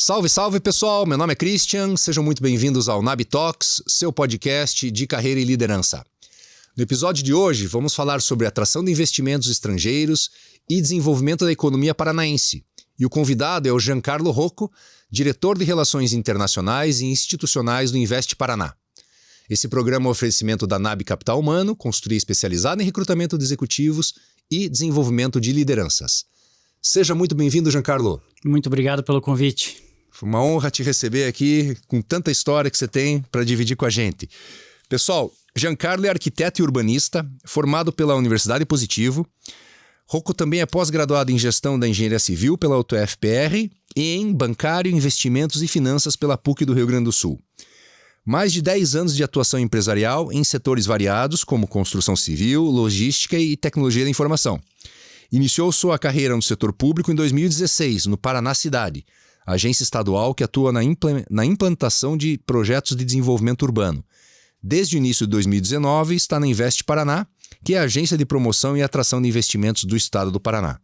Salve, salve pessoal, meu nome é Christian, sejam muito bem-vindos ao NAB Talks, seu podcast de carreira e liderança. No episódio de hoje vamos falar sobre atração de investimentos estrangeiros e desenvolvimento da economia paranaense. E o convidado é o Giancarlo Rocco, diretor de Relações Internacionais e Institucionais do Invest Paraná. Esse programa é um oferecimento da NAB Capital Humano, consultoria especializada em recrutamento de executivos e desenvolvimento de lideranças. Seja muito bem-vindo, Giancarlo. Muito obrigado pelo convite. Foi uma honra te receber aqui com tanta história que você tem para dividir com a gente. Pessoal, Giancarlo é arquiteto e urbanista, formado pela Universidade Positivo. Rocco também é pós-graduado em Gestão da Engenharia Civil pela UTFPR e em Bancário, Investimentos e Finanças pela PUC do Rio Grande do Sul. Mais de 10 anos de atuação empresarial em setores variados como construção civil, logística e tecnologia da informação. Iniciou sua carreira no setor público em 2016, no Paraná Cidade, agência estadual que atua na implantação de projetos de desenvolvimento urbano. Desde o início de 2019, está na Invest Paraná, que é a agência de promoção e atração de investimentos do estado do Paraná.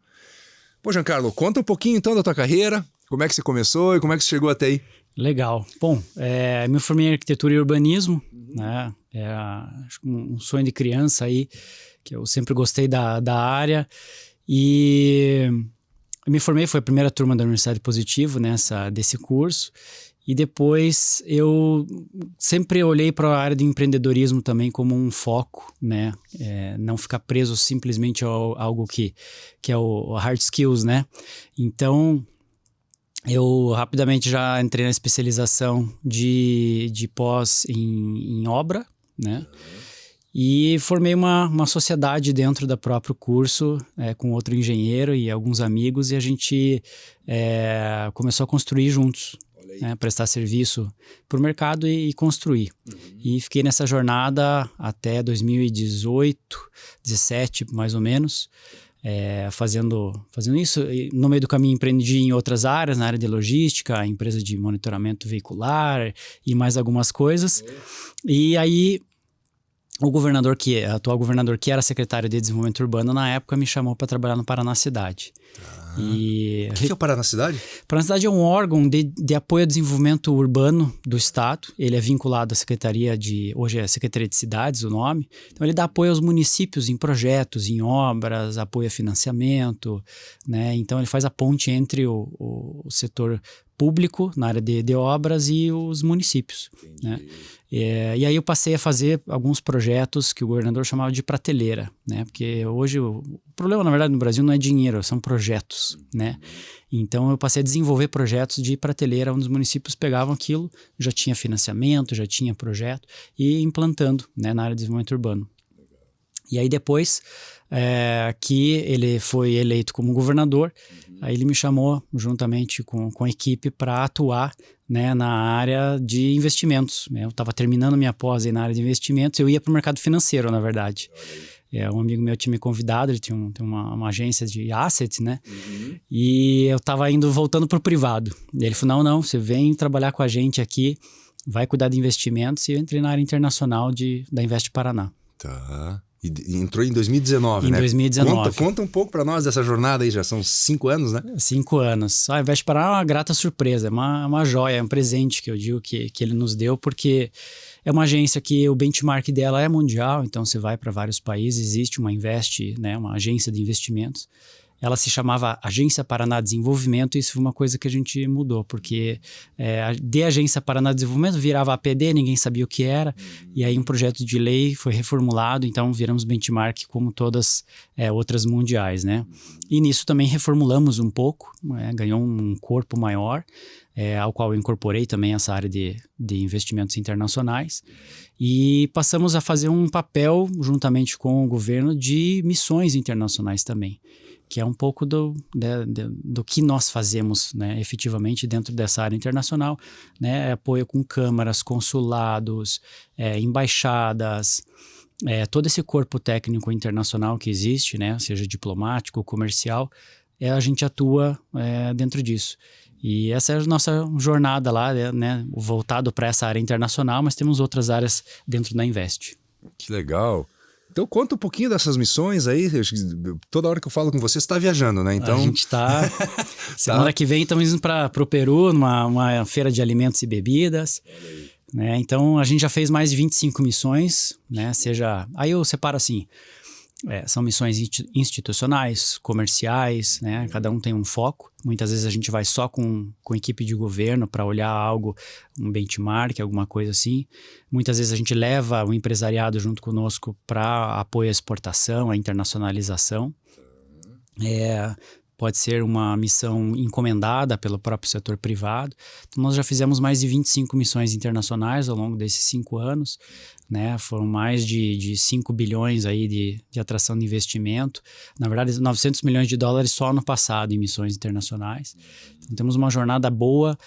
Pô, Giancarlo, conta um pouquinho então da tua carreira, como é que você começou e como é que você chegou até aí? Legal. Bom, me formei em arquitetura e urbanismo, né? Acho que um sonho de criança aí, que eu sempre gostei da área. E eu me formei, foi a primeira turma da Universidade Positivo desse curso. E depois eu sempre olhei para a área de empreendedorismo também como um foco, né? Não ficar preso simplesmente a algo que é o hard skills, né? Então, eu rapidamente já entrei na especialização de pós em obra, né? E formei uma sociedade dentro do próprio curso, com outro engenheiro e alguns amigos, e a gente começou a construir juntos, né, prestar serviço para o mercado e construir. E fiquei nessa jornada até 2018, 2017 mais ou menos, fazendo isso. E no meio do caminho empreendi em outras áreas, na área de logística, empresa de monitoramento veicular e mais algumas coisas. E aí o atual governador, que era secretário de Desenvolvimento Urbano na época, me chamou para trabalhar no Paraná Cidade. O que é o Paraná Cidade? Paraná Cidade é um órgão de apoio ao desenvolvimento urbano do estado. Ele é vinculado à hoje é Secretaria de Cidades, o nome. Então ele dá apoio aos municípios em projetos, em obras, apoio a financiamento, né? Então ele faz a ponte entre o setor público na área de obras e os municípios, né? E aí eu passei a fazer alguns projetos que o governador chamava de prateleira, né? Porque hoje o problema, na verdade, no Brasil não é dinheiro, são projetos, né? Então eu passei a desenvolver projetos de prateleira, onde os municípios pegavam aquilo, já tinha financiamento, já tinha projeto, e implantando, né, na área de desenvolvimento urbano. E aí depois que ele foi eleito como governador, aí ele me chamou juntamente com a equipe para atuar, né, na área de investimentos. Eu estava terminando minha pós aí na área de investimentos, eu ia para o mercado financeiro, na verdade. Um amigo meu tinha me convidado, ele tem uma agência de assets, né? E eu estava voltando para o privado. E ele falou, não, você vem trabalhar com a gente aqui, vai cuidar de investimentos, e eu entrei na área internacional da Invest Paraná. Tá. E entrou em 2019, né? Em 2019. Conta um pouco para nós dessa jornada aí, já são 5 anos, né? 5 anos. A Invest Paraná é uma grata surpresa, é uma joia, é um presente que eu digo que ele nos deu, porque é uma agência que o benchmark dela é mundial, então você vai para vários países, existe uma Invest, né, uma agência de investimentos. Ela se chamava Agência Paraná Desenvolvimento, e isso foi uma coisa que a gente mudou, porque de Agência Paraná Desenvolvimento virava APD, ninguém sabia o que era, e aí um projeto de lei foi reformulado, então viramos benchmark como todas outras mundiais, né? E nisso também reformulamos um pouco, ganhou um corpo maior, ao qual eu incorporei também essa área de investimentos internacionais, e passamos a fazer um papel, juntamente com o governo, de missões internacionais também, que é um pouco do que nós fazemos, né, efetivamente dentro dessa área internacional, né, apoio com câmaras, consulados, embaixadas, todo esse corpo técnico internacional que existe, né, seja diplomático, comercial, a gente atua dentro disso. E essa é a nossa jornada lá, né, voltado para essa área internacional, mas temos outras áreas dentro da Invest. Que legal! Então conta um pouquinho dessas missões aí. Toda hora que eu falo com você está viajando, né? Então a gente tá... Semana que vem estamos indo para o Peru, numa feira de alimentos e bebidas. Né? Então a gente já fez mais de 25 missões, né? Aí eu separo assim, são missões institucionais, comerciais, né? Cada um tem um foco. Muitas vezes a gente vai só com equipe de governo para olhar algo, um benchmark, alguma coisa assim. Muitas vezes a gente leva o empresariado junto conosco para apoio à exportação, à internacionalização. Pode ser uma missão encomendada pelo próprio setor privado. Então, nós já fizemos mais de 25 missões internacionais ao longo desses 5 anos, né? Foram mais de 5 bilhões aí de atração de investimento. Na verdade, 900 milhões de dólares só no passado em missões internacionais. Então, temos uma jornada boa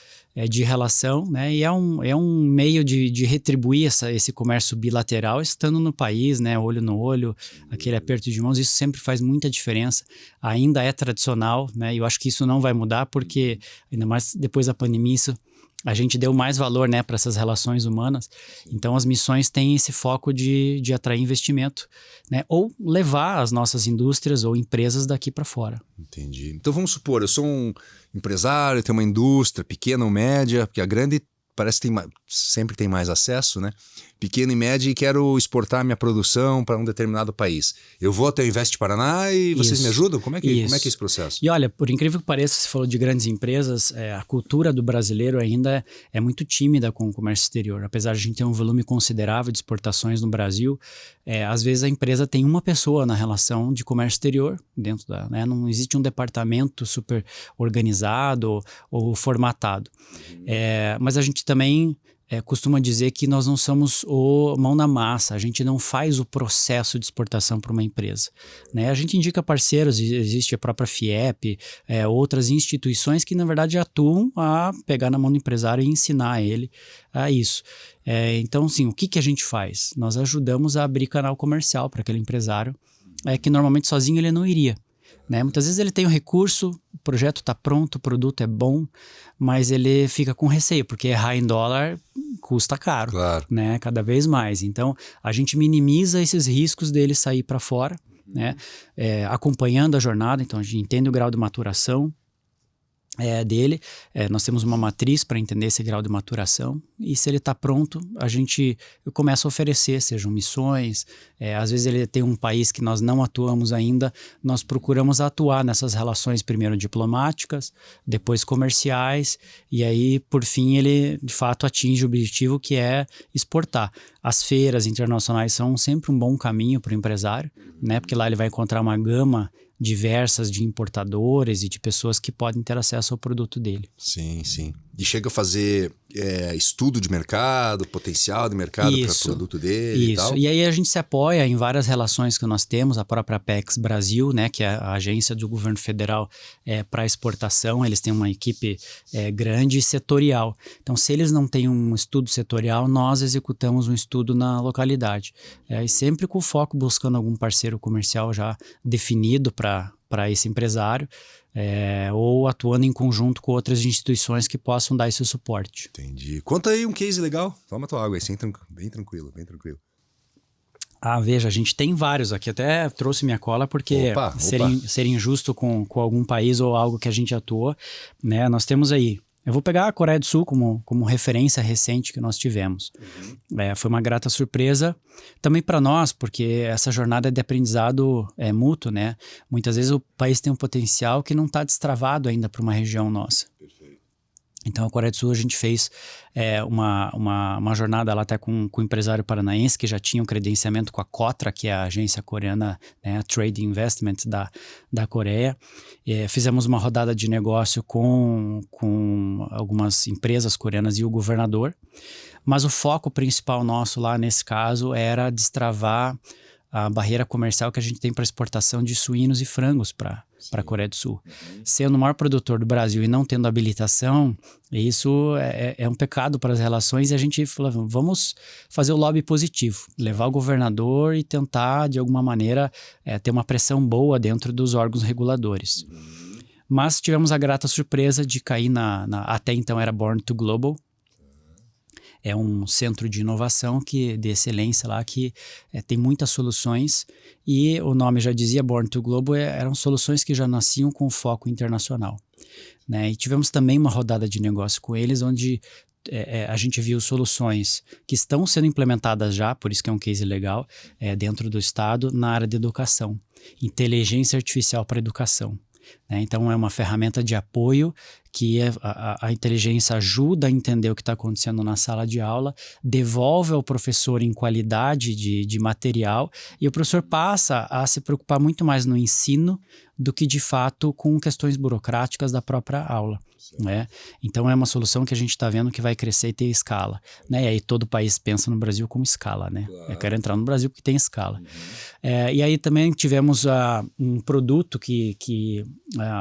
de relação, né? E é um meio de retribuir esse comércio bilateral estando no país, né? Olho no olho, aquele aperto de mãos. Isso sempre faz muita diferença. Ainda é tradicional, né? E eu acho que isso não vai mudar porque, ainda mais depois da pandemia, a gente deu mais valor, né, para essas relações humanas. Então, as missões têm esse foco de atrair investimento, né, ou levar as nossas indústrias ou empresas daqui para fora. Entendi. Então, vamos supor, eu sou um empresário, tenho uma indústria pequena ou média, porque a grande parece que sempre tem mais acesso, né? Pequena e média, e quero exportar minha produção para um determinado país. Eu vou até o Invest Paraná e vocês me ajudam? Como é que é esse processo? E olha, por incrível que pareça, você falou de grandes empresas, a cultura do brasileiro ainda é muito tímida com o comércio exterior. Apesar de a gente ter um volume considerável de exportações no Brasil, às vezes a empresa tem uma pessoa na relação de comércio exterior, dentro né? Não existe um departamento super organizado ou formatado. Mas a gente também costuma dizer que nós não somos o mão na massa, a gente não faz o processo de exportação para uma empresa, né? A gente indica parceiros, existe a própria FIEP, outras instituições que na verdade atuam a pegar na mão do empresário e ensinar ele a isso. Então, sim, o que a gente faz? Nós ajudamos a abrir canal comercial para aquele empresário, que normalmente sozinho ele não iria. Né? Muitas vezes ele tem o recurso, o projeto está pronto, o produto é bom, mas ele fica com receio, porque errar em dólar custa caro, claro, né? Cada vez mais. Então, a gente minimiza esses riscos dele sair para fora, né? Acompanhando a jornada, então a gente entende o grau de maturação dele, nós temos uma matriz para entender esse grau de maturação, e se ele está pronto, a gente começa a oferecer, sejam missões, às vezes ele tem um país que nós não atuamos ainda, nós procuramos atuar nessas relações primeiro diplomáticas, depois comerciais, e aí por fim ele de fato atinge o objetivo que é exportar. As feiras internacionais são sempre um bom caminho para o empresário, né? Porque lá ele vai encontrar uma gama diversas de importadores e de pessoas que podem ter acesso ao produto dele. Sim, sim. E chega a fazer estudo de mercado, potencial de mercado para o produto dele e tal? E aí a gente se apoia em várias relações que nós temos, a própria Apex Brasil, né, que é a agência do governo federal para exportação, eles têm uma equipe grande e setorial. Então, se eles não têm um estudo setorial, nós executamos um estudo na localidade. E sempre com foco buscando algum parceiro comercial já definido para esse empresário, ou atuando em conjunto com outras instituições que possam dar esse suporte. Entendi. Conta aí um case legal. Toma tua água aí, bem tranquilo, bem tranquilo. Veja, a gente tem vários aqui. Até trouxe minha cola porque ser injusto com algum país ou algo que a gente atuou, né? Nós temos aí. Eu vou pegar a Coreia do Sul como referência recente que nós tivemos. Foi uma grata surpresa também para nós, porque essa jornada de aprendizado é mútuo, né? Muitas vezes o país tem um potencial que não está destravado ainda para uma região nossa. Então, a Coreia do Sul, a gente fez uma jornada lá até com o empresário paranaense, que já tinha um credenciamento com a Kotra, que é a agência coreana, né, a Trade Investment da Coreia. Fizemos uma rodada de negócio com algumas empresas coreanas e o governador. Mas o foco principal nosso lá, nesse caso, era destravar a barreira comercial que a gente tem para exportação de suínos e frangos para a Coreia do Sul. Sendo o maior produtor do Brasil e não tendo habilitação, isso é um pecado para as relações, e a gente falou, vamos fazer o lobby positivo, levar o governador e tentar, de alguma maneira, ter uma pressão boa dentro dos órgãos reguladores. Mas tivemos a grata surpresa de cair até então era Born to Global, é um centro de inovação de excelência lá, que tem muitas soluções, e o nome já dizia, Born to Global, eram soluções que já nasciam com foco internacional, né? E tivemos também uma rodada de negócio com eles, onde a gente viu soluções que estão sendo implementadas já, por isso que é um case legal, dentro do Estado, na área de educação. Inteligência artificial para educação. Né? Então, é uma ferramenta de apoio que a inteligência ajuda a entender o que está acontecendo na sala de aula, devolve ao professor em qualidade de material, e o professor passa a se preocupar muito mais no ensino do que, de fato, com questões burocráticas da própria aula. Né? Então, é uma solução que a gente está vendo que vai crescer e ter escala. Né? E aí todo país pensa no Brasil como escala. Né? Claro. Eu quero entrar no Brasil porque tem escala. E aí também tivemos um produto que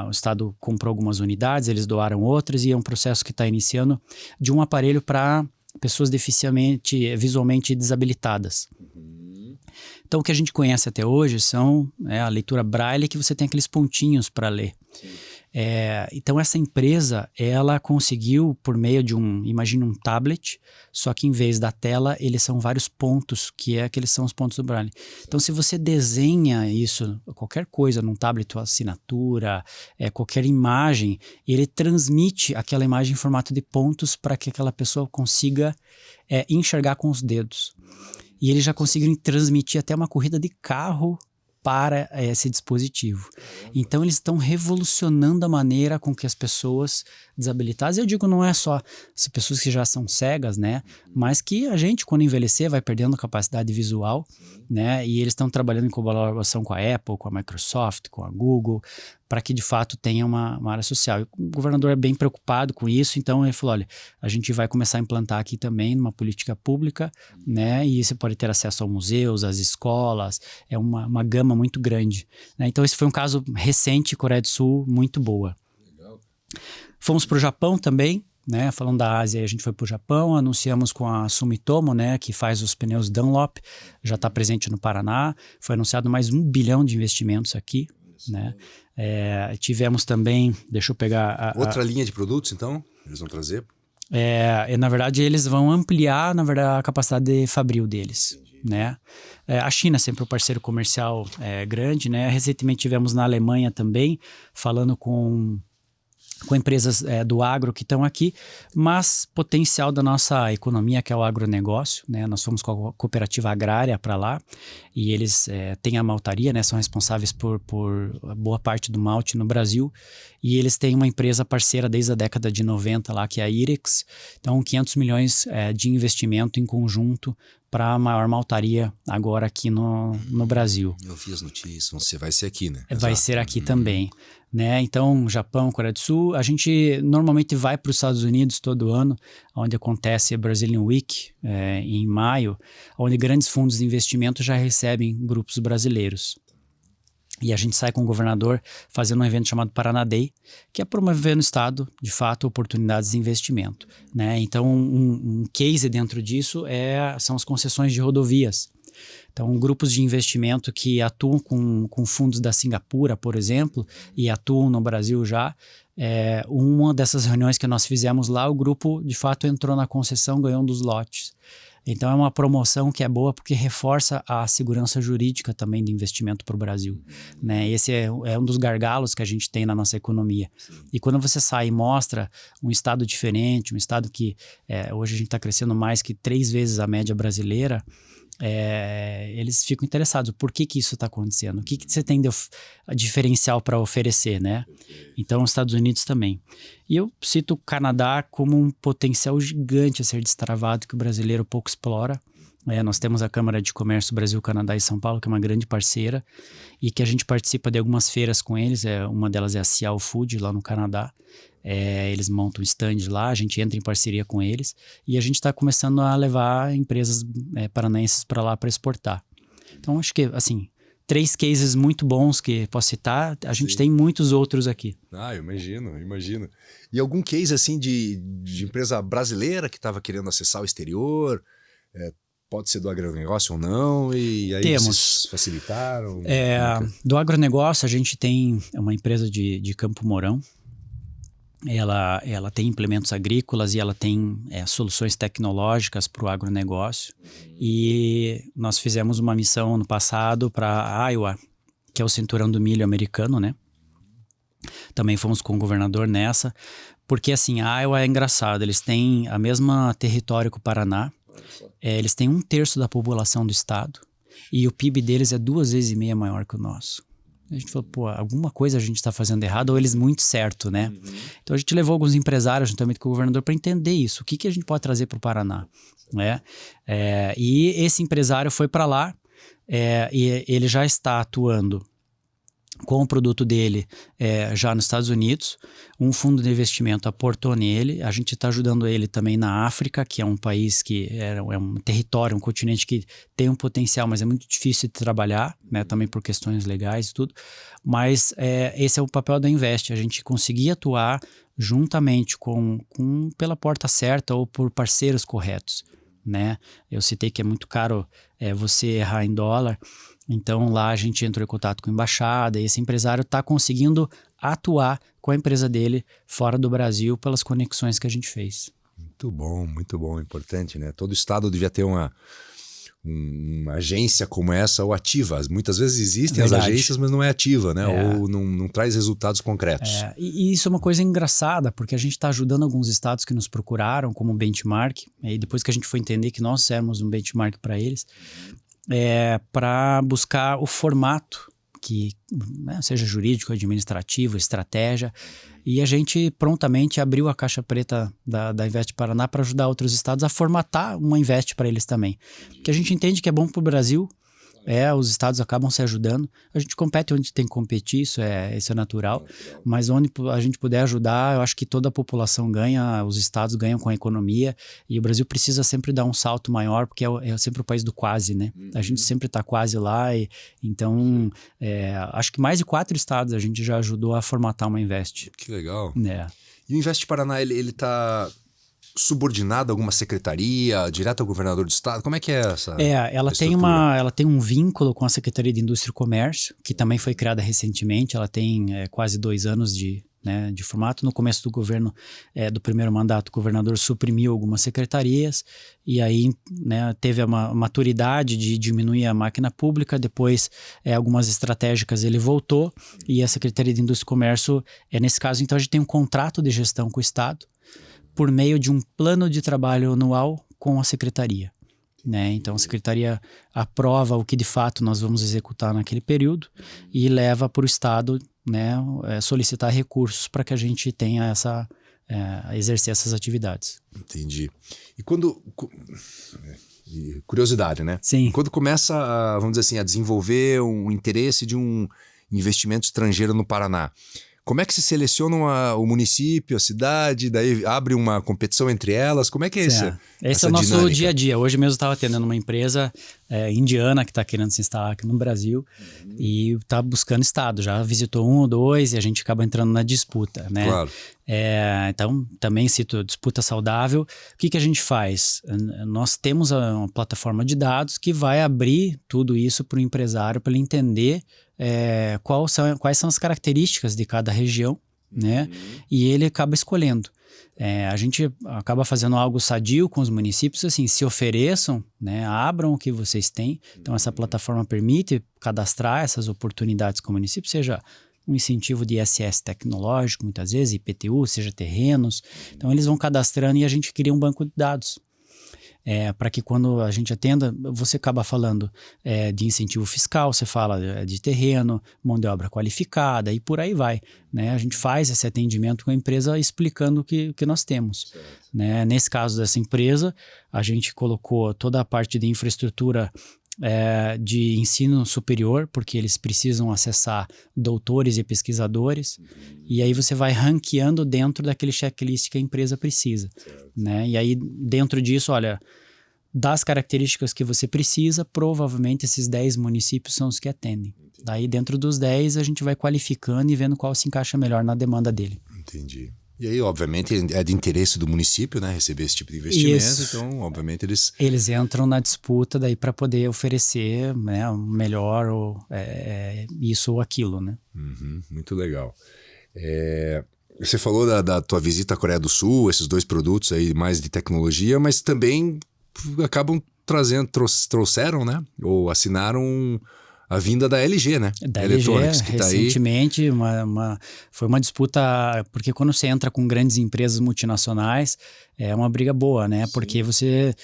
o Estado comprou algumas unidades, eles doaram outras, e é um processo que está iniciando de um aparelho para pessoas visualmente desabilitadas. Então, o que a gente conhece até hoje são a leitura braille, que você tem aqueles pontinhos para ler. Então, essa empresa, ela conseguiu, por meio de imagina um tablet, só que em vez da tela, eles são vários pontos, aqueles são os pontos do braille. Então, se você desenha isso, qualquer coisa num tablet, assinatura, qualquer imagem, ele transmite aquela imagem em formato de pontos para que aquela pessoa consiga enxergar com os dedos. E eles já conseguiram transmitir até uma corrida de carro para esse dispositivo. Então, eles estão revolucionando a maneira com que as pessoas desabilitadas, eu digo, não é só as pessoas que já são cegas, né? Mas que a gente, quando envelhecer, vai perdendo capacidade visual, né? E eles estão trabalhando em colaboração com a Apple, com a Microsoft, com a Google, para que de fato tenha uma área social. E o governador é bem preocupado com isso, então ele falou, olha, a gente vai começar a implantar aqui também numa política pública, né? E você pode ter acesso aos museus, às escolas, é uma gama muito grande. Né? Então esse foi um caso recente, Coreia do Sul, muito boa. Legal. Fomos para o Japão também, né? Falando da Ásia, a gente foi para o Japão, anunciamos com a Sumitomo, né? Que faz os pneus Dunlop, já está presente no Paraná, foi anunciado mais 1 bilhão de investimentos aqui, né? Tivemos também, deixa eu pegar... Outra linha de produtos, então, eles vão trazer? Na verdade, eles vão ampliar, na verdade, a capacidade de fabril deles. Né? A China é sempre um parceiro comercial grande, né? Recentemente tivemos na Alemanha também, falando com empresas do agro que estão aqui, mas potencial da nossa economia, que é o agronegócio, né? Nós fomos com a cooperativa agrária para lá, e eles têm a maltaria, né? São responsáveis por boa parte do malte no Brasil, e eles têm uma empresa parceira desde a década de 90 lá, que é a Irex. Então 500 milhões de investimento em conjunto para a maior maltaria agora aqui no Brasil. Eu vi as notícias, você vai ser aqui, né? Vai ser aqui também. Né? Então, Japão, Coreia do Sul, a gente normalmente vai para os Estados Unidos todo ano, onde acontece a Brazilian Week, em maio, onde grandes fundos de investimento já recebem grupos brasileiros. E a gente sai com o governador fazendo um evento chamado Paraná Day, que é promover no estado, de fato, oportunidades de investimento. Né? Então, um case dentro disso são as concessões de rodovias. Então, grupos de investimento que atuam com fundos da Singapura, por exemplo, e atuam no Brasil já. Uma dessas reuniões que nós fizemos lá, o grupo, de fato, entrou na concessão, ganhou um dos lotes. Então, é uma promoção que é boa porque reforça a segurança jurídica também de investimento para o Brasil. Né? Esse é um dos gargalos que a gente tem na nossa economia. Sim. E quando você sai e mostra um estado diferente, um estado que hoje a gente está crescendo mais que 3 vezes a média brasileira, eles ficam interessados. Por que isso está acontecendo? O que você tem de diferencial para oferecer, né? Então, os Estados Unidos também. E eu cito o Canadá como um potencial gigante a ser destravado que o brasileiro pouco explora. Nós temos a Câmara de Comércio Brasil, Canadá e São Paulo, que é uma grande parceira, e que a gente participa de algumas feiras com eles. Uma delas é a Cial Food, lá no Canadá. Eles montam um stand lá, a gente entra em parceria com eles, e a gente está começando a levar empresas paranaenses para lá para exportar. Então, acho que, assim, 3 cases muito bons que posso citar, a gente tem muitos outros aqui. Eu imagino. E algum case, assim, de empresa brasileira que estava querendo acessar o exterior? Pode ser do agronegócio ou não, e aí vocês facilitaram? Do agronegócio, a gente tem uma empresa de Campo Mourão, ela tem implementos agrícolas e ela tem soluções tecnológicas para o agronegócio. E nós fizemos uma missão ano passado para Iowa, que é o cinturão do milho americano, né? Também fomos com o governador nessa, porque assim, a Iowa é engraçado, eles têm a mesma território que o Paraná, eles têm 1/3 da população do estado e o PIB deles é 2,5 vezes maior que o nosso. A gente falou, pô, alguma coisa a gente está fazendo errado ou eles muito certo, né? Então a gente levou alguns empresários juntamente com o governador para entender isso. O que a gente pode trazer para o Paraná, né? E esse empresário foi para lá e ele já está atuando com o produto dele já nos Estados Unidos. Um fundo de investimento aportou nele. A gente está ajudando ele também na África, que é um país que é um território, um continente que tem um potencial, mas é muito difícil de trabalhar, né? Também por questões legais e tudo. Mas esse é o papel da Invest, a gente conseguir atuar juntamente pela porta certa ou por parceiros corretos, né? Eu citei que é muito caro você errar em dólar. Então lá a gente entrou em contato com a embaixada e esse empresário está conseguindo atuar com a empresa dele fora do Brasil pelas conexões que a gente fez. Muito bom, importante, né? Todo estado devia ter uma agência como essa ou ativa. Muitas vezes existem as agências, mas não é ativa, né? Ou não traz resultados concretos. E isso é uma coisa engraçada, porque a gente está ajudando alguns estados que nos procuraram como benchmark, e depois que a gente foi entender que nós éramos um benchmark para eles, para buscar o formato que seja jurídico, administrativo, estratégia, e a gente prontamente abriu a caixa preta da Invest Paraná para ajudar outros estados a formatar uma Invest para eles também, que a gente entende que é bom para o Brasil. Os estados acabam se ajudando. A gente compete onde tem que competir, isso é natural. Mas onde a gente puder ajudar, eu acho que toda a população ganha, os estados ganham com a economia. E o Brasil precisa sempre dar um salto maior, porque é sempre o país do quase, né? A gente sempre está quase lá. Então, acho que mais de 4 estados a gente já ajudou a formatar uma Invest. Que legal. E o Invest Paraná, ele está subordinado a alguma secretaria, direto ao governador do estado? Como é que é essa ela tem um vínculo com a Secretaria de Indústria e Comércio, que também foi criada recentemente. Ela tem quase 2 anos de formato. No começo do governo, do primeiro mandato, o governador suprimiu algumas secretarias e aí teve a maturidade de diminuir a máquina pública. Depois, algumas estratégicas ele voltou e a Secretaria de Indústria e Comércio, nesse caso, então a gente tem um contrato de gestão com o estado por meio de um plano de trabalho anual com a secretaria, né? Então a secretaria aprova o que de fato nós vamos executar naquele período e leva para o estado, solicitar recursos para que a gente tenha exercer essas atividades. Entendi. E curiosidade, né? Sim. Quando começa, vamos dizer assim, a desenvolver um interesse de um investimento estrangeiro no Paraná, como é que se seleciona o município, a cidade, daí abre uma competição entre elas? Como é que é isso? Esse é o nosso dia a dia. Hoje mesmo eu estava atendendo uma empresa indiana que está querendo se instalar aqui no Brasil e está buscando estado. Já visitou 1 ou 2 e a gente acaba entrando na disputa, né? Claro. Então, também cito disputa saudável. O que a gente faz? Nós temos uma plataforma de dados que vai abrir tudo isso para o empresário, para ele entender quais são as características de cada região, né? E ele acaba escolhendo. A gente acaba fazendo algo sadio com os municípios, assim, se ofereçam, né? Abram o que vocês têm. Então, essa plataforma permite cadastrar essas oportunidades com o município, seja um incentivo de ISS tecnológico, muitas vezes, IPTU, seja terrenos. Então, eles vão cadastrando e a gente cria um banco de dados. Para que quando a gente atenda, você acaba falando de incentivo fiscal, você fala de terreno, mão de obra qualificada e por aí vai, né? A gente faz esse atendimento com a empresa explicando o que nós temos, né? Nesse caso dessa empresa, a gente colocou toda a parte de infraestrutura de ensino superior, porque eles precisam acessar doutores e pesquisadores, e aí você vai ranqueando dentro daquele checklist que a empresa precisa, né? E aí dentro disso, olha, das características que você precisa, provavelmente esses 10 municípios são os que atendem. Daí dentro dos 10 a gente vai qualificando e vendo qual se encaixa melhor na demanda dele. Entendi. E aí, obviamente, é de interesse do município, né, receber esse tipo de investimento. Isso. Então, obviamente, eles entram na disputa daí para poder oferecer, né, um melhor isso ou aquilo, né? Muito legal. Você falou da tua visita à Coreia do Sul, esses 2 produtos aí mais de tecnologia, mas também acabam trouxeram, né? Ou assinaram a vinda da LG, né? Da Electronics, LG, que tá aí. recentemente, foi uma disputa, porque quando você entra com grandes empresas multinacionais, é uma briga boa, né? Sim. Porque você,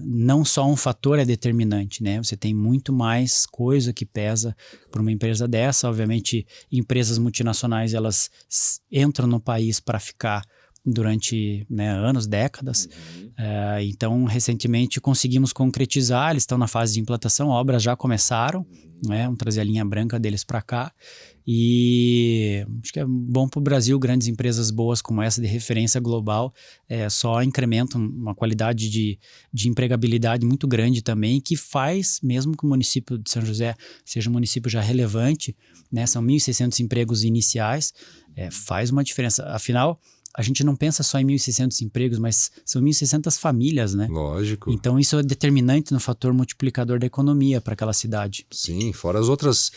não só um fator é determinante, né? Você tem muito mais coisa que pesa para uma empresa dessa. Obviamente, empresas multinacionais, elas entram no país para ficar durante, né, anos, décadas. Então, recentemente conseguimos concretizar, eles estão na fase de implantação, obras já começaram, né, vamos trazer a linha branca deles para cá, e acho que é bom para o Brasil, grandes empresas boas como essa de referência global, só incrementam uma qualidade de empregabilidade muito grande também, que faz, mesmo que o município de São José seja um município já relevante, né, são 1.600 empregos iniciais, faz uma diferença. Afinal, a gente não pensa só em 1.600 empregos, mas são 1.600 famílias, né? Lógico. Então isso é determinante no fator multiplicador da economia para aquela cidade. Sim, fora as outras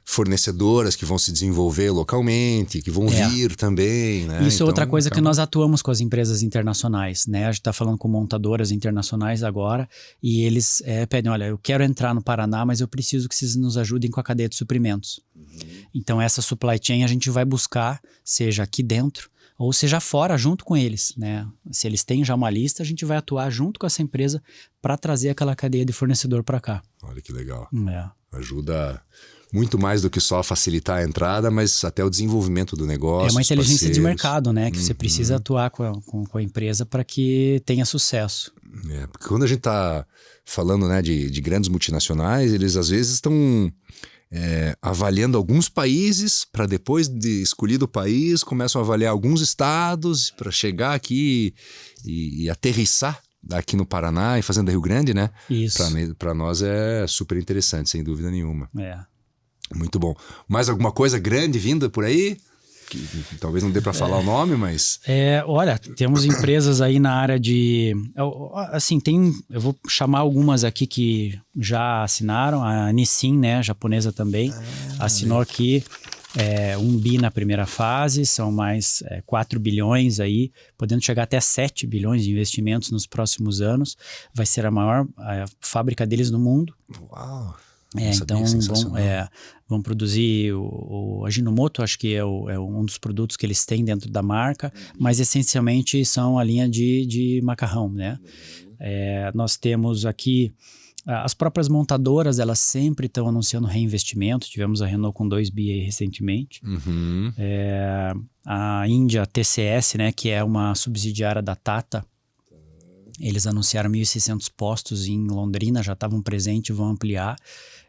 fornecedoras que vão se desenvolver localmente, que vão vir também, né? Isso é outra coisa que nós atuamos com as empresas internacionais, né? A gente está falando com montadoras internacionais agora e eles pedem, olha, eu quero entrar no Paraná, mas eu preciso que vocês nos ajudem com a cadeia de suprimentos. Então essa supply chain a gente vai buscar, seja aqui dentro, ou seja fora, junto com eles, né? Se eles têm já uma lista, a gente vai atuar junto com essa empresa para trazer aquela cadeia de fornecedor para cá. Olha que legal. Ajuda muito mais do que só facilitar a entrada, mas até o desenvolvimento do negócio. É uma inteligência de mercado, né? Que você precisa atuar com a empresa para que tenha sucesso. Porque quando a gente está falando, né, de grandes multinacionais, eles às vezes estão avaliando alguns países, para depois de escolhido o país, começam a avaliar alguns estados para chegar aqui e aterrissar aqui no Paraná e Fazenda Rio Grande, né? Isso. Para nós é super interessante, sem dúvida nenhuma. Muito bom. Mais alguma coisa grande vinda por aí? Que talvez não dê para falar o nome, mas... Olha, temos empresas aí na área de... Assim, eu vou chamar algumas aqui que já assinaram. A Nissin, né, japonesa também, assinou aqui 1 bi na primeira fase, são mais 4 bilhões aí, podendo chegar até 7 bilhões de investimentos nos próximos anos. Vai ser a maior fábrica deles no mundo. Uau! Então vão produzir o Ajinomoto, acho que é um dos produtos que eles têm dentro da marca, mas essencialmente são a linha de macarrão, né? Nós temos aqui as próprias montadoras, elas sempre estão anunciando reinvestimento. Tivemos a Renault com 2 bi aí recentemente. A Índia TCS, né, que é uma subsidiária da Tata, eles anunciaram 1.600 postos em Londrina, já estavam presentes, vão ampliar.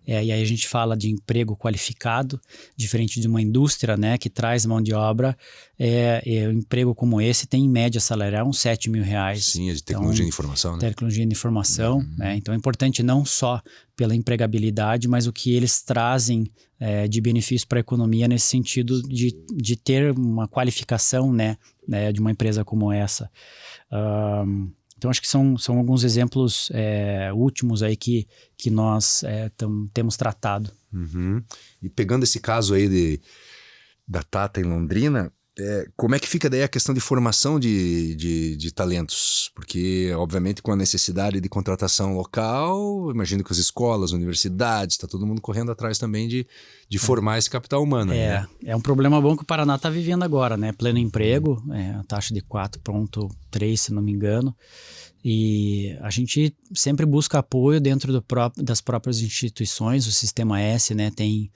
E aí a gente fala de emprego qualificado, diferente de uma indústria, né, que traz mão de obra. Um emprego como esse tem em média salarial uns R$7.000. Sim, é de tecnologia de informação, né? Tecnologia de informação, né? Então é importante não só pela empregabilidade, mas o que eles trazem de benefício para a economia nesse sentido de ter uma qualificação, né, de uma empresa como essa. Então, acho que são alguns exemplos últimos aí que nós temos tratado. E pegando esse caso aí da Tata em Londrina, como é que fica daí a questão de formação de talentos? Porque, obviamente, com a necessidade de contratação local, imagino que as escolas, universidades, está todo mundo correndo atrás também de formar esse capital humano. Né? É um problema bom que o Paraná está vivendo agora, né? Pleno emprego, a taxa de 4,3, se não me engano. E a gente sempre busca apoio dentro das próprias instituições. O Sistema S, né, tem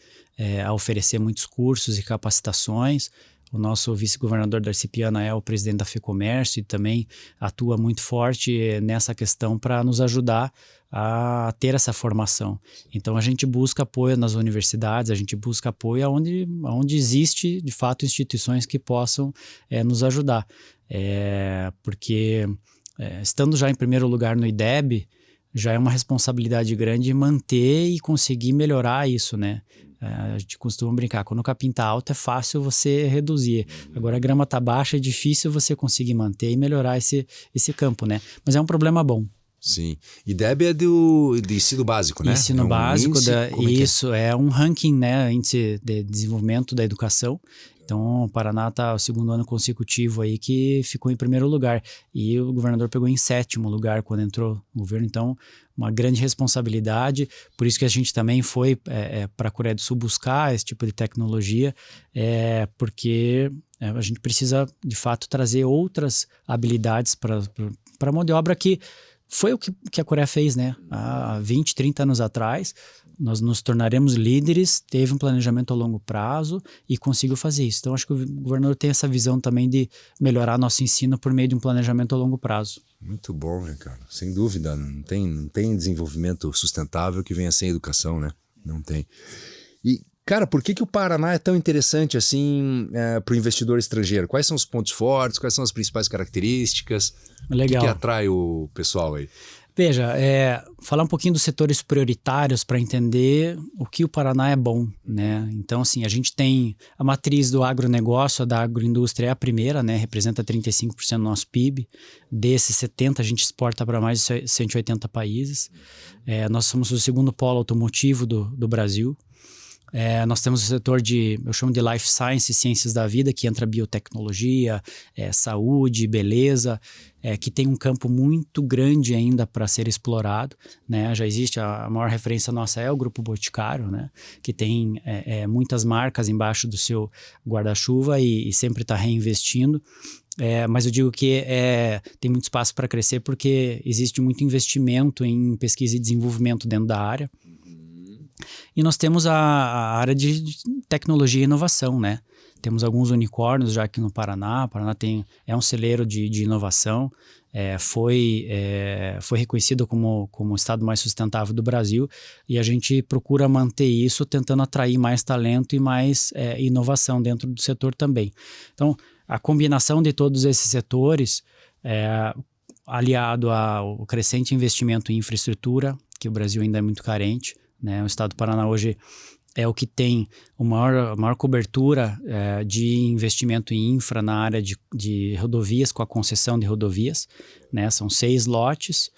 a oferecer muitos cursos e capacitações. O nosso vice-governador Darcy Piana é o presidente da FEComércio e também atua muito forte nessa questão para nos ajudar a ter essa formação. Então a gente busca apoio nas universidades, a gente busca apoio onde existe de fato instituições que possam nos ajudar. Porque estando já em primeiro lugar no IDEB, já é uma responsabilidade grande manter e conseguir melhorar isso, né? A gente costuma brincar, quando o capim tá alto é fácil você reduzir. Agora a grama tá baixa, é difícil você conseguir manter e melhorar esse campo, né? Mas é um problema bom. Sim. E DEB é do ensino básico, né? Ensino básico, Índice, é um ranking, né? Índice de desenvolvimento da educação. Então, o Paraná está o segundo ano consecutivo aí que ficou em primeiro lugar. E o governador pegou em sétimo lugar quando entrou no governo. Então, uma grande responsabilidade. Por isso que a gente também foi para a Coreia do Sul buscar esse tipo de tecnologia, porque a gente precisa, de fato, trazer outras habilidades para a mão de obra que foi o que a Coreia fez, né? Há 20, 30 anos atrás, nós nos tornaremos líderes, teve um planejamento a longo prazo e conseguiu fazer isso. Então, acho que o governador tem essa visão também de melhorar nosso ensino por meio de um planejamento a longo prazo. Muito bom, né, cara? Sem dúvida, não tem desenvolvimento sustentável que venha sem educação, né? Não tem. E, cara, por que o Paraná é tão interessante assim para o investidor estrangeiro? Quais são os pontos fortes? Quais são as principais características? Legal. O que atrai o pessoal aí? Veja, falar um pouquinho dos setores prioritários para entender o que o Paraná é bom, né? Então, assim, a gente tem a matriz do agronegócio, da agroindústria é a primeira, né? Representa 35% do nosso PIB. Desses 70% a gente exporta para mais de 180 países. Nós somos o segundo polo automotivo do Brasil. Nós temos o setor eu chamo de Life Science, ciências da vida, que entra biotecnologia, saúde, beleza, que tem um campo muito grande ainda para ser explorado, né? Já existe, a maior referência nossa é o Grupo Boticário, né? Que tem muitas marcas embaixo do seu guarda-chuva e sempre está reinvestindo. Mas eu digo que tem muito espaço para crescer porque existe muito investimento em pesquisa e desenvolvimento dentro da área. E nós temos a área de tecnologia e inovação, né? Temos alguns unicórnios já aqui no Paraná. O Paraná é um celeiro de inovação. Foi reconhecido como o estado mais sustentável do Brasil e a gente procura manter isso tentando atrair mais talento e mais inovação dentro do setor também. Então, a combinação de todos esses setores, aliado ao crescente investimento em infraestrutura, que o Brasil ainda é muito carente, né? O estado do Paraná hoje é o que tem a maior cobertura de investimento em infra na área de rodovias, com a concessão de rodovias, né? São 6 lotes,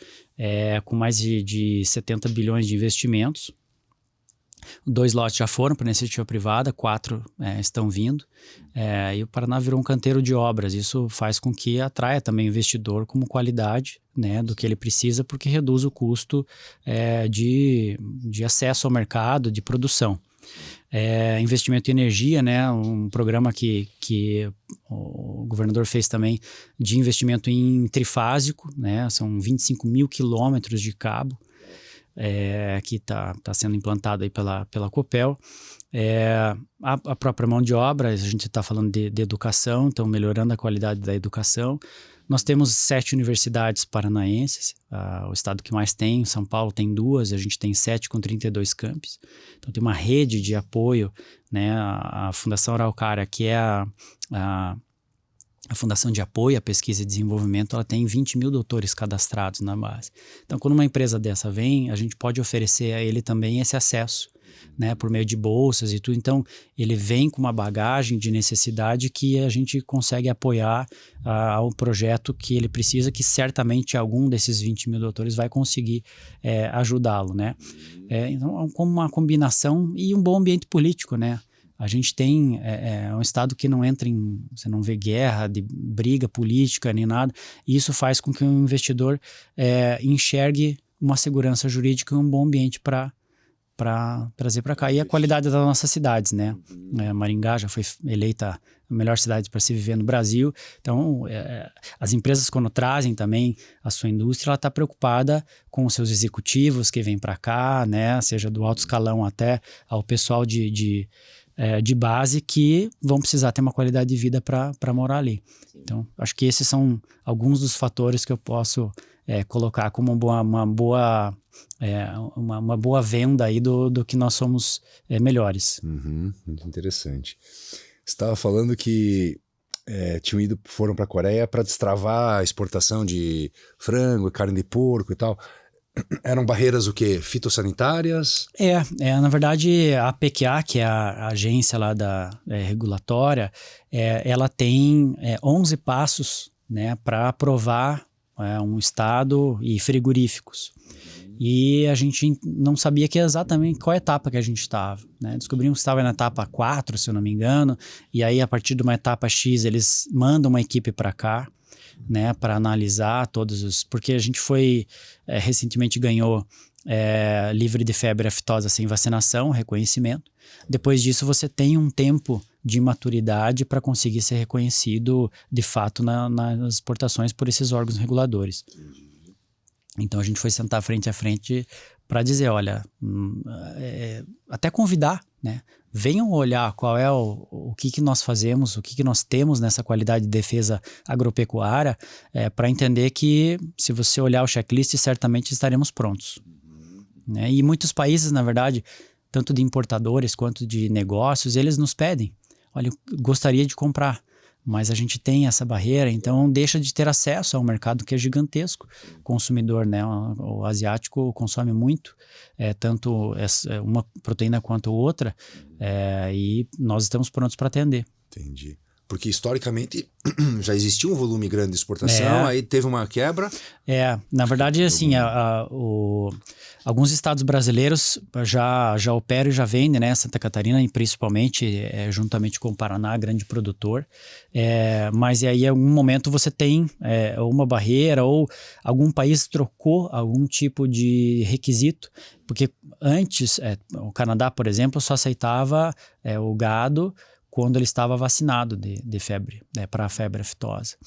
com mais de 70 bilhões de investimentos. 2 lotes já foram para a iniciativa privada, 4 estão vindo. E o Paraná virou um canteiro de obras. Isso faz com que atraia também o investidor como qualidade, né, do que ele precisa, porque reduz o custo de acesso ao mercado, de produção. Investimento em energia, né, um programa que o governador fez também de investimento em trifásico, né, são 25 mil quilômetros de cabo, que está sendo implantado aí pela Copel. A própria mão de obra, a gente está falando de educação, então melhorando a qualidade da educação. Nós temos 7 universidades paranaenses, o estado que mais tem, São Paulo tem 2, a gente tem 7 com 32 campos. Então tem uma rede de apoio, né? A Fundação Araucária, que é a Fundação de Apoio à Pesquisa e Desenvolvimento, ela tem 20 mil doutores cadastrados na base. Então, quando uma empresa dessa vem, a gente pode oferecer a ele também esse acesso, né, por meio de bolsas e tudo. Então, ele vem com uma bagagem de necessidade que a gente consegue apoiar ao projeto que ele precisa, que certamente algum desses 20 mil doutores vai conseguir ajudá-lo, né? Então, como uma combinação e um bom ambiente político, né? A gente tem um estado que não entra você não vê guerra, de briga política nem nada, e isso faz com que o investidor enxergue uma segurança jurídica e um bom ambiente para trazer para cá. E a qualidade das nossas cidades, né? Maringá já foi eleita a melhor cidade para se viver no Brasil. Então, as empresas, quando trazem também a sua indústria, ela está preocupada com os seus executivos que vêm para cá, né? Seja do alto escalão até ao pessoal de base, que vão precisar ter uma qualidade de vida para morar ali. Então, acho que esses são alguns dos fatores que eu posso colocar como uma boa venda aí do que nós somos melhores. Muito interessante. Você estava falando que foram para a Coreia para destravar a exportação de frango e carne de porco e tal. Eram barreiras o quê? Fitossanitárias? Na verdade, a APQA, que é a agência lá regulatória, ela tem 11 passos, né, para aprovar um estado e frigoríficos. E a gente não sabia que exatamente qual etapa que a gente estava, né? Descobrimos que estava na etapa 4, se eu não me engano, e aí a partir de uma etapa X eles mandam uma equipe para cá, né, para analisar todos os... Porque a gente recentemente ganhou livre de febre aftosa sem vacinação, reconhecimento. Depois disso você tem um tempo de maturidade para conseguir ser reconhecido de fato nas exportações por esses órgãos reguladores. Então a gente foi sentar frente a frente para dizer, olha, até convidar, né? Venham olhar qual é o que nós fazemos, o que nós temos nessa qualidade de defesa agropecuária, para entender que se você olhar o checklist, certamente estaremos prontos. Né? E muitos países, na verdade, tanto de importadores quanto de negócios, eles nos pedem, olha, eu gostaria de comprar, mas a gente tem essa barreira, então deixa de ter acesso a um mercado que é gigantesco. O consumidor, né, o asiático consome muito, tanto uma proteína quanto outra, e nós estamos prontos para atender. Entendi. Porque historicamente já existia um volume grande de exportação, aí teve uma quebra. Na verdade, assim, alguns estados brasileiros já operam e já vendem, né? Santa Catarina, e principalmente, juntamente com o Paraná, grande produtor. Mas e aí, em algum momento, você tem uma barreira ou algum país trocou algum tipo de requisito. Porque antes, o Canadá, por exemplo, só aceitava o gado quando ele estava vacinado de febre, para a febre aftosa.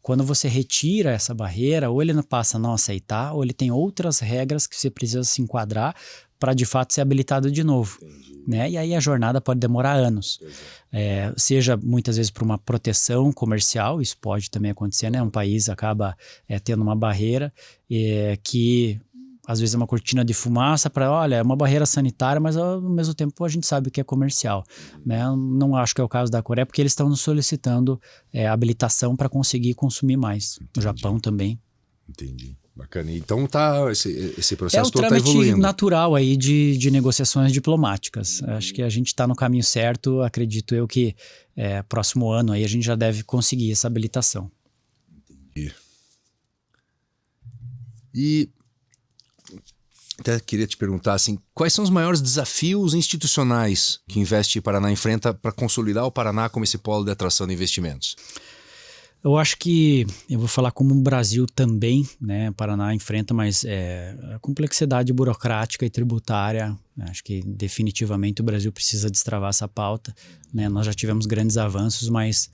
Quando você retira essa barreira, ou ele não passa a não aceitar, ou ele tem outras regras que você precisa se enquadrar para de fato ser habilitado de novo. Né? E aí a jornada pode demorar anos. Seja muitas vezes por uma proteção comercial, isso pode também acontecer, né? Um país acaba tendo uma barreira que... Às vezes é uma cortina de fumaça para, olha, é uma barreira sanitária, mas ao mesmo tempo a gente sabe que é comercial. Né? Não acho que é o caso da Coreia, porque eles estão nos solicitando habilitação para conseguir consumir mais. Entendi. O Japão também. Entendi. Bacana. Então esse processo todo está evoluindo. É um trâmite natural aí de negociações diplomáticas. Acho que a gente está no caminho certo. Acredito eu que próximo ano aí a gente já deve conseguir essa habilitação. Entendi. E... até queria te perguntar assim, quais são os maiores desafios institucionais que Investe Paraná enfrenta para consolidar o Paraná como esse polo de atração de investimentos? Eu acho que, eu vou falar como o Brasil também, né, Paraná enfrenta, mas a complexidade burocrática e tributária, acho que definitivamente o Brasil precisa destravar essa pauta, né, nós já tivemos grandes avanços, mas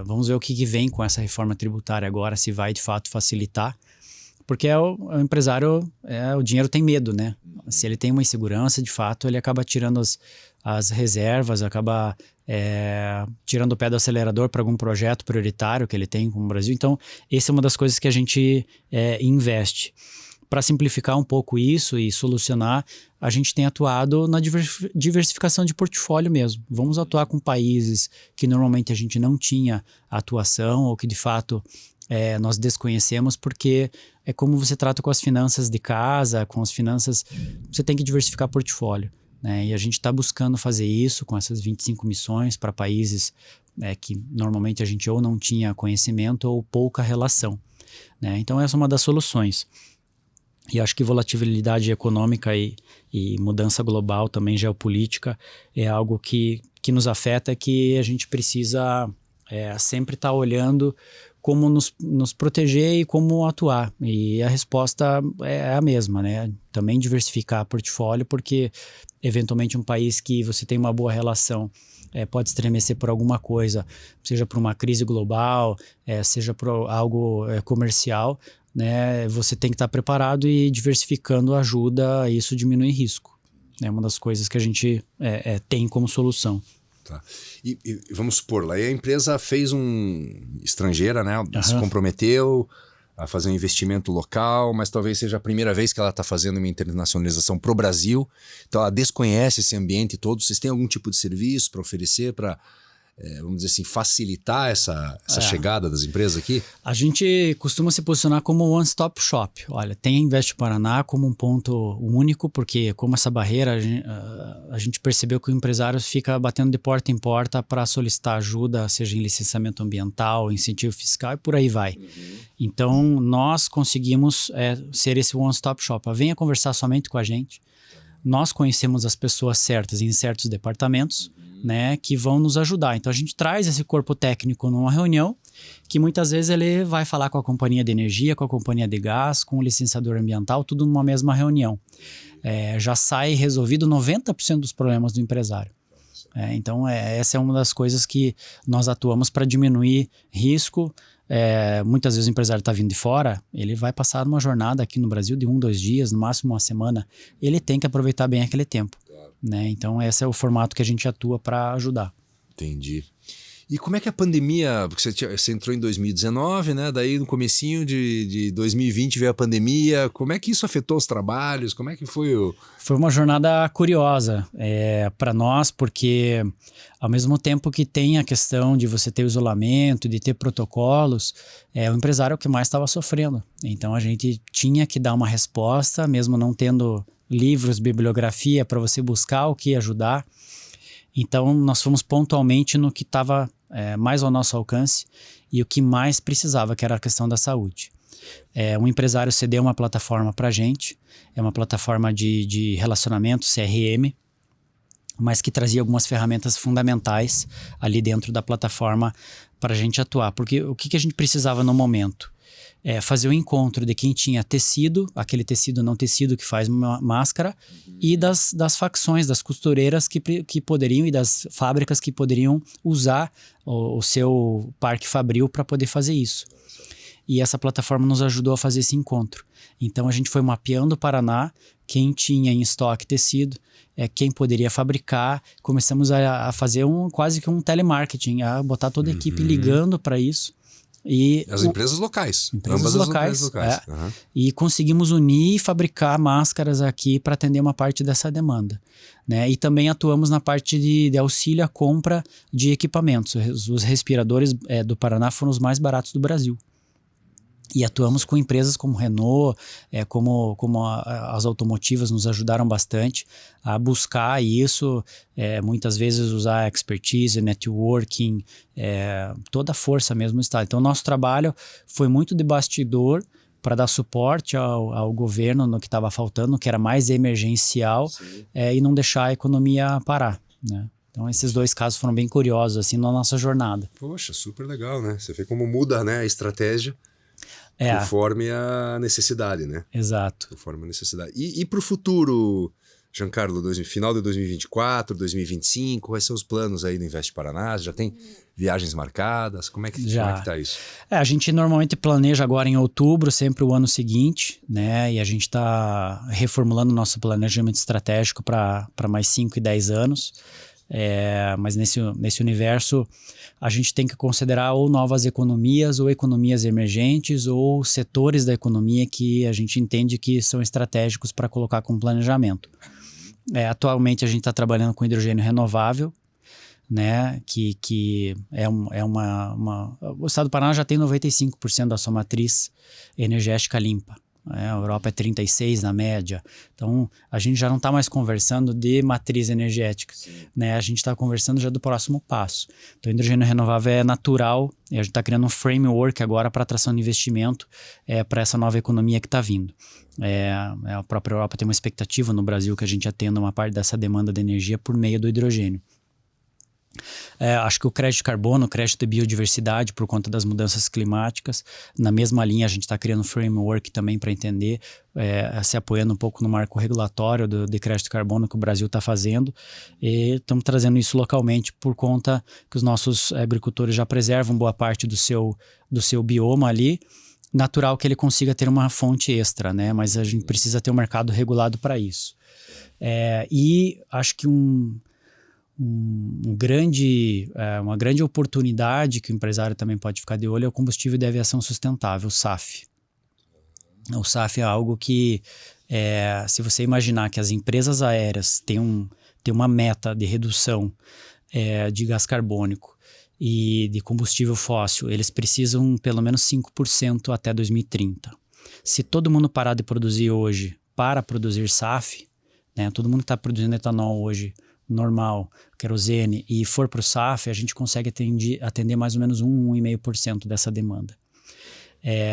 vamos ver o que vem com essa reforma tributária agora, se vai de fato facilitar. Porque o empresário, o dinheiro tem medo, né? Se ele tem uma insegurança, de fato, ele acaba tirando as reservas, acaba tirando o pé do acelerador para algum projeto prioritário que ele tem com o Brasil. Então, essa é uma das coisas que a gente investe. Para simplificar um pouco isso e solucionar, a gente tem atuado na diversificação de portfólio mesmo. Vamos atuar com países que normalmente a gente não tinha atuação ou que, de fato... nós desconhecemos, porque é como você trata com as finanças de casa, com as finanças, você tem que diversificar portfólio, né? E a gente está buscando fazer isso com essas 25 missões para países que normalmente a gente ou não tinha conhecimento ou pouca relação, né? Então essa é uma das soluções. E acho que volatilidade econômica e mudança global também, geopolítica, é algo que nos afeta, que a gente precisa sempre estar olhando como nos proteger e como atuar. E a resposta é a mesma, né? Também diversificar portfólio, porque eventualmente um país que você tem uma boa relação pode estremecer por alguma coisa, seja por uma crise global, seja por algo comercial, né? Você tem que estar preparado, e diversificando ajuda a isso diminuir risco. É uma das coisas que a gente tem como solução. Tá. E vamos supor, lá a empresa fez estrangeira, né? Se comprometeu a fazer um investimento local, mas talvez seja a primeira vez que ela está fazendo uma internacionalização para o Brasil. Então ela desconhece esse ambiente todo. Vocês têm algum tipo de serviço para oferecer para vamos dizer assim, facilitar essa chegada das empresas aqui? A gente costuma se posicionar como one-stop shop. Olha, tem a Invest Paraná como um ponto único, porque como essa barreira, a gente percebeu que o empresário fica batendo de porta em porta para solicitar ajuda, seja em licenciamento ambiental, incentivo fiscal e por aí vai. Então, nós conseguimos ser esse one-stop shop. Venha conversar somente com a gente. Nós conhecemos as pessoas certas em certos departamentos, né, que vão nos ajudar. Então a gente traz esse corpo técnico numa reunião, que muitas vezes ele vai falar com a companhia de energia, com a companhia de gás, com o licenciador ambiental, tudo numa mesma reunião. Já sai resolvido 90% dos problemas do empresário. Então essa é uma das coisas que nós atuamos para diminuir risco. Muitas vezes o empresário está vindo de fora, ele vai passar uma jornada aqui no Brasil de 1, 2 dias, no máximo uma semana. Ele tem que aproveitar bem aquele tempo. Né? Então esse é o formato que a gente atua para ajudar. Entendi. E como é que a pandemia, porque você entrou em 2019, né? Daí no comecinho de 2020 veio a pandemia, como é que isso afetou os trabalhos? Como é que foi Foi uma jornada curiosa para nós, porque ao mesmo tempo que tem a questão de você ter isolamento, de ter protocolos, o empresário é o que mais estava sofrendo. Então a gente tinha que dar uma resposta, mesmo não tendo livros, bibliografia para você buscar o que ajudar. Então nós fomos pontualmente no que estava mais ao nosso alcance e o que mais precisava, que era a questão da saúde. Um empresário cedeu uma plataforma para a gente, é uma plataforma de relacionamento, CRM, mas que trazia algumas ferramentas fundamentais ali dentro da plataforma para a gente atuar. Porque o que a gente precisava no momento? Fazer o encontro de quem tinha tecido, aquele tecido não tecido que faz uma máscara, e das facções, das costureiras que poderiam e das fábricas que poderiam usar o seu parque fabril para poder fazer isso. E essa plataforma nos ajudou a fazer esse encontro. Então a gente foi mapeando o Paraná, quem tinha em estoque tecido, quem poderia fabricar. Começamos a fazer quase que um telemarketing, a botar toda a equipe ligando para isso. E as empresas locais. Empresas locais. E conseguimos unir e fabricar máscaras aqui para atender uma parte dessa demanda. Né? E também atuamos na parte de auxílio à compra de equipamentos. Os respiradores do Paraná foram os mais baratos do Brasil. E atuamos com empresas como Renault, como as automotivas nos ajudaram bastante a buscar isso, muitas vezes usar expertise, networking, toda a força mesmo está. Então, nosso trabalho foi muito de bastidor para dar suporte ao governo no que estava faltando, que era mais emergencial, e não deixar a economia parar, né? Então, esses dois casos foram bem curiosos assim, na nossa jornada. Poxa, super legal, né? Você vê como muda, né, a estratégia. Conforme a necessidade, né? Exato. Conforme a necessidade. E para o futuro, Giancarlo, final de 2024, 2025, quais são os planos aí do Invest Paraná? Já tem viagens marcadas? Como é que tá isso? A gente normalmente planeja agora em outubro, sempre o ano seguinte, né? E a gente está reformulando nosso planejamento estratégico para mais 5 e 10 anos. Mas nesse universo a gente tem que considerar ou novas economias ou economias emergentes ou setores da economia que a gente entende que são estratégicos para colocar como planejamento. Atualmente a gente está trabalhando com hidrogênio renovável, né, que o estado do Paraná já tem 95% da sua matriz energética limpa. A Europa é 36% na média. Então, a gente já não está mais conversando de matriz energética. Né? A gente está conversando já do próximo passo. Então, o hidrogênio renovável é natural e a gente está criando um framework agora para atração de investimento para essa nova economia que está vindo. A própria Europa tem uma expectativa no Brasil que a gente atenda uma parte dessa demanda de energia por meio do hidrogênio. Acho que o crédito de carbono, o crédito de biodiversidade por conta das mudanças climáticas, na mesma linha a gente está criando um framework também para entender, se apoiando um pouco no marco regulatório de crédito de carbono que o Brasil está fazendo, e estamos trazendo isso localmente por conta que os nossos agricultores já preservam boa parte do seu bioma ali, natural que ele consiga ter uma fonte extra, né? Mas a gente precisa ter um mercado regulado para isso. E acho que uma grande oportunidade que o empresário também pode ficar de olho é o combustível de aviação sustentável, o SAF. O SAF é algo que, se você imaginar que as empresas aéreas têm uma meta de redução de gás carbônico e de combustível fóssil, eles precisam pelo menos 5% até 2030. Se todo mundo parar de produzir hoje para produzir SAF, né, todo mundo que está produzindo etanol hoje normal, querosene, e for para o SAF, a gente consegue atender mais ou menos 1,5% dessa demanda.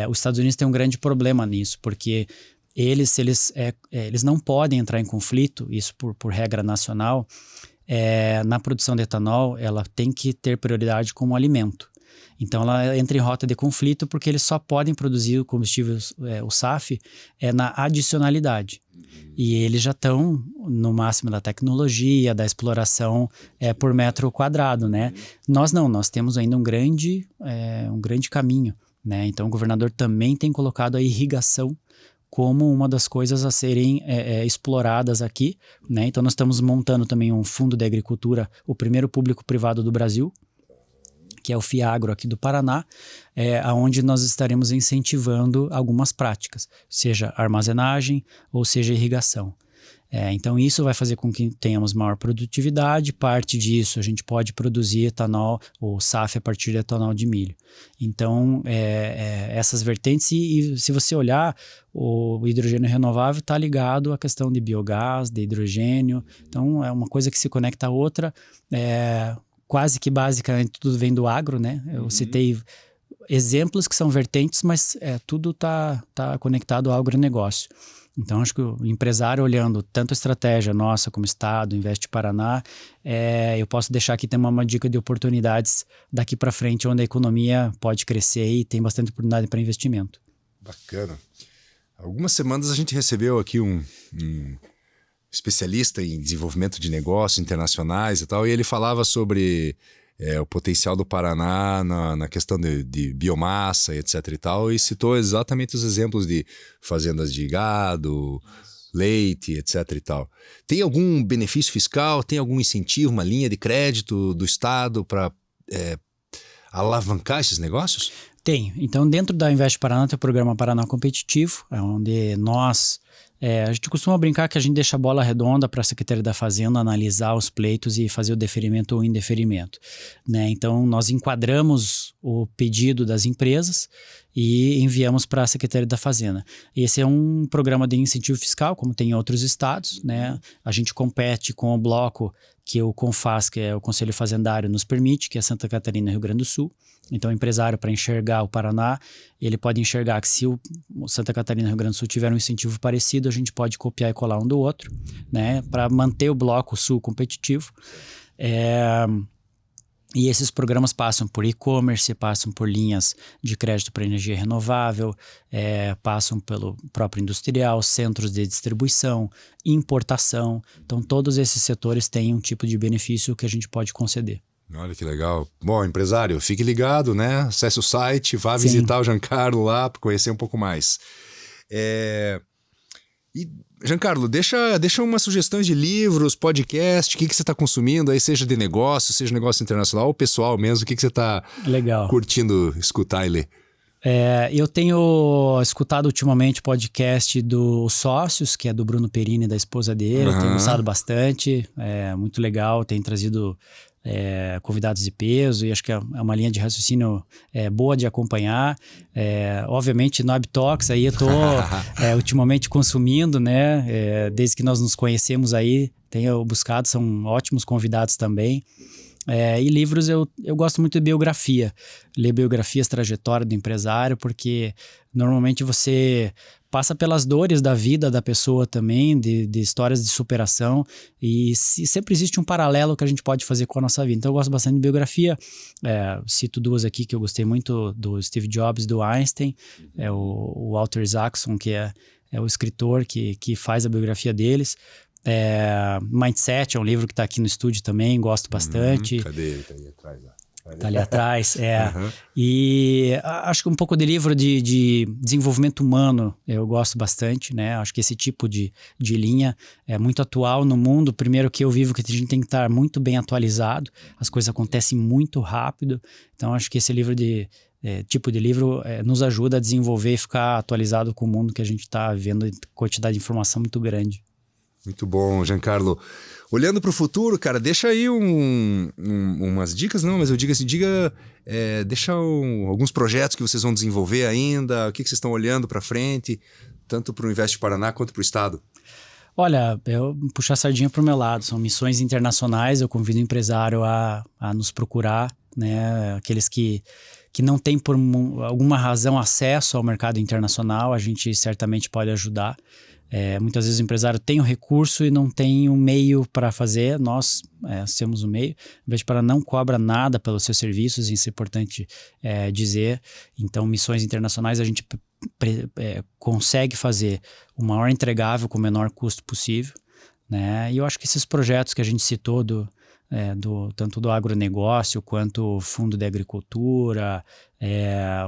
Os Estados Unidos têm um grande problema nisso, porque eles não podem entrar em conflito, isso por regra nacional. Na produção de etanol, ela tem que ter prioridade como alimento. Então, ela entra em rota de conflito porque eles só podem produzir o combustível, o SAF, na adicionalidade. E eles já estão no máximo da tecnologia, da exploração por metro quadrado, né? Nós não, nós temos ainda um grande caminho, né? Então, o governador também tem colocado a irrigação como uma das coisas a serem exploradas aqui, né? Então, nós estamos montando também um fundo de agricultura, o primeiro público-privado do Brasil, que é o FIAGRO aqui do Paraná, onde nós estaremos incentivando algumas práticas, seja armazenagem ou seja irrigação. Então, isso vai fazer com que tenhamos maior produtividade. Parte disso a gente pode produzir etanol ou SAF a partir de etanol de milho. Então, essas vertentes, e se você olhar, o hidrogênio renovável está ligado à questão de biogás, de hidrogênio. Então, é uma coisa que se conecta à outra. Quase que basicamente tudo vem do agro, né? Eu citei exemplos que são vertentes, mas tudo está conectado ao agronegócio. Então, acho que o empresário olhando tanto a estratégia nossa como Estado, Investe Paraná, eu posso deixar aqui também uma dica de oportunidades daqui para frente, onde a economia pode crescer e tem bastante oportunidade para investimento. Bacana. Algumas semanas a gente recebeu aqui um especialista em desenvolvimento de negócios internacionais e tal, e ele falava sobre o potencial do Paraná na questão de biomassa, etc e tal, e citou exatamente os exemplos de fazendas de gado, leite, etc e tal. Tem algum benefício fiscal, tem algum incentivo, uma linha de crédito do Estado para alavancar esses negócios? Tem. Então, dentro da Investe Paraná tem o programa Paraná Competitivo, onde nós... a gente costuma brincar que a gente deixa a bola redonda para a Secretaria da Fazenda analisar os pleitos e fazer o deferimento ou indeferimento, né? Então, nós enquadramos o pedido das empresas e enviamos para a Secretaria da Fazenda. Esse é um programa de incentivo fiscal, como tem em outros estados, né? A gente compete com o bloco que o CONFAZ, que é o Conselho Fazendário, nos permite, que é Santa Catarina e Rio Grande do Sul. Então, o empresário, para enxergar o Paraná, ele pode enxergar que se o Santa Catarina e Rio Grande do Sul tiver um incentivo parecido, a gente pode copiar e colar um do outro, né, para manter o bloco sul competitivo. E esses programas passam por e-commerce, passam por linhas de crédito para energia renovável, passam pelo próprio industrial, centros de distribuição, importação. Então, todos esses setores têm um tipo de benefício que a gente pode conceder. Olha que legal. Bom, empresário, fique ligado, né? Acesse o site, vá visitar o Giancarlo lá para conhecer um pouco mais. E, Giancarlo, deixa umas sugestões de livros, podcast, o que você está consumindo aí, seja de negócio, seja negócio internacional ou pessoal mesmo, o que você está curtindo escutar e ler? Eu tenho escutado ultimamente o podcast do Sócios, que é do Bruno Perini e da esposa dele. Eu tenho gostado bastante, muito legal, tem trazido convidados de peso, e acho que é uma linha de raciocínio boa de acompanhar. Obviamente no Abitox aí eu tô ultimamente consumindo, né? Desde que nós nos conhecemos aí, tenho buscado, são ótimos convidados também. E livros, eu gosto muito de biografia, ler biografias, trajetória do empresário, porque normalmente você passa pelas dores da vida da pessoa também, de histórias de superação, e sempre existe um paralelo que a gente pode fazer com a nossa vida. Então eu gosto bastante de biografia, cito duas aqui que eu gostei muito, do Steve Jobs, do Einstein, o Walter Isaacson, que é o escritor que faz a biografia deles. Mindset é um livro que está aqui no estúdio também, gosto bastante. Cadê ele? Tá ali atrás, ó. Tá ali atrás, E acho que um pouco de livro de desenvolvimento humano eu gosto bastante, né? Acho que esse tipo de linha é muito atual no mundo. Primeiro que eu vivo que a gente tem que estar muito bem atualizado, as coisas acontecem muito rápido, então acho que esse tipo de livro nos ajuda a desenvolver e ficar atualizado com o mundo que a gente está vendo, quantidade de informação muito grande. Muito bom, Giancarlo. Olhando para o futuro, cara, deixa aí umas dicas, não, mas eu digo assim, deixa alguns projetos que vocês vão desenvolver ainda, o que vocês estão olhando para frente, tanto para o Invest Paraná quanto para o Estado. Olha, eu puxar a sardinha para o meu lado, são missões internacionais, eu convido o empresário a nos procurar, né, aqueles que não têm por alguma razão acesso ao mercado internacional, a gente certamente pode ajudar. Muitas vezes o empresário tem o recurso e não tem o meio para fazer, nós temos o meio. O Invest Paraná não cobra nada pelos seus serviços, isso é importante dizer. Então, missões internacionais a gente consegue fazer o maior entregável com o menor custo possível, né? E eu acho que esses projetos que a gente citou tanto do agronegócio quanto o fundo de agricultura,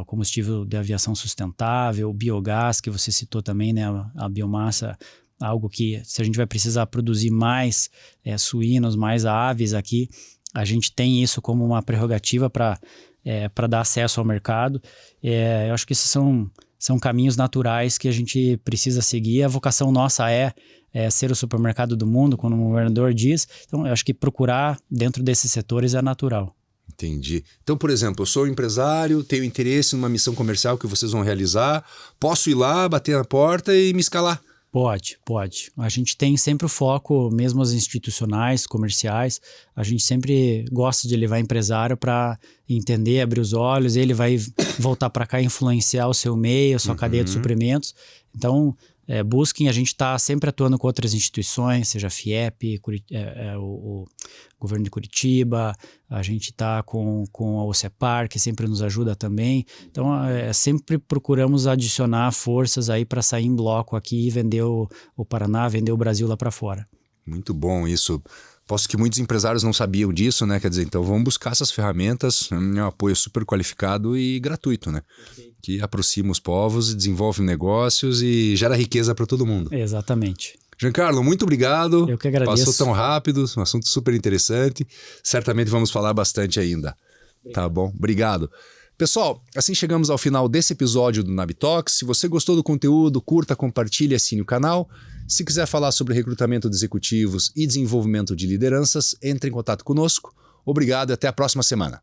o combustível de aviação sustentável, o biogás que você citou também, né, a biomassa, algo que se a gente vai precisar produzir mais suínos, mais aves aqui, a gente tem isso como uma prerrogativa para dar acesso ao mercado. Eu acho que esses são caminhos naturais que a gente precisa seguir. A vocação nossa é ser o supermercado do mundo, como o governador diz. Então, eu acho que procurar dentro desses setores é natural. Entendi. Então, por exemplo, eu sou empresário, tenho interesse numa missão comercial que vocês vão realizar, posso ir lá, bater na porta e me escalar? Pode. A gente tem sempre o foco, mesmo as institucionais, comerciais, a gente sempre gosta de levar empresário para entender, abrir os olhos, ele vai voltar para cá e influenciar o seu meio, a sua cadeia de suprimentos. Então, busquem, a gente está sempre atuando com outras instituições, seja a FIEP, o governo de Curitiba, a gente está com a OCEPAR, que sempre nos ajuda também. Então, sempre procuramos adicionar forças aí para sair em bloco aqui e vender o Paraná, vender o Brasil lá para fora. Muito bom isso. Posso que muitos empresários não sabiam disso, né? Quer dizer, então vamos buscar essas ferramentas, um apoio super qualificado e gratuito, né? Okay. Que aproxima os povos e desenvolve negócios e gera riqueza para todo mundo. Exatamente. Giancarlo, muito obrigado. Eu que agradeço. Passou tão rápido, um assunto super interessante. Certamente vamos falar bastante ainda. Obrigado. Tá bom? Obrigado. Pessoal, assim chegamos ao final desse episódio do NABTalks. Se você gostou do conteúdo, curta, compartilhe e assine o canal. Se quiser falar sobre recrutamento de executivos e desenvolvimento de lideranças, entre em contato conosco. Obrigado e até a próxima semana.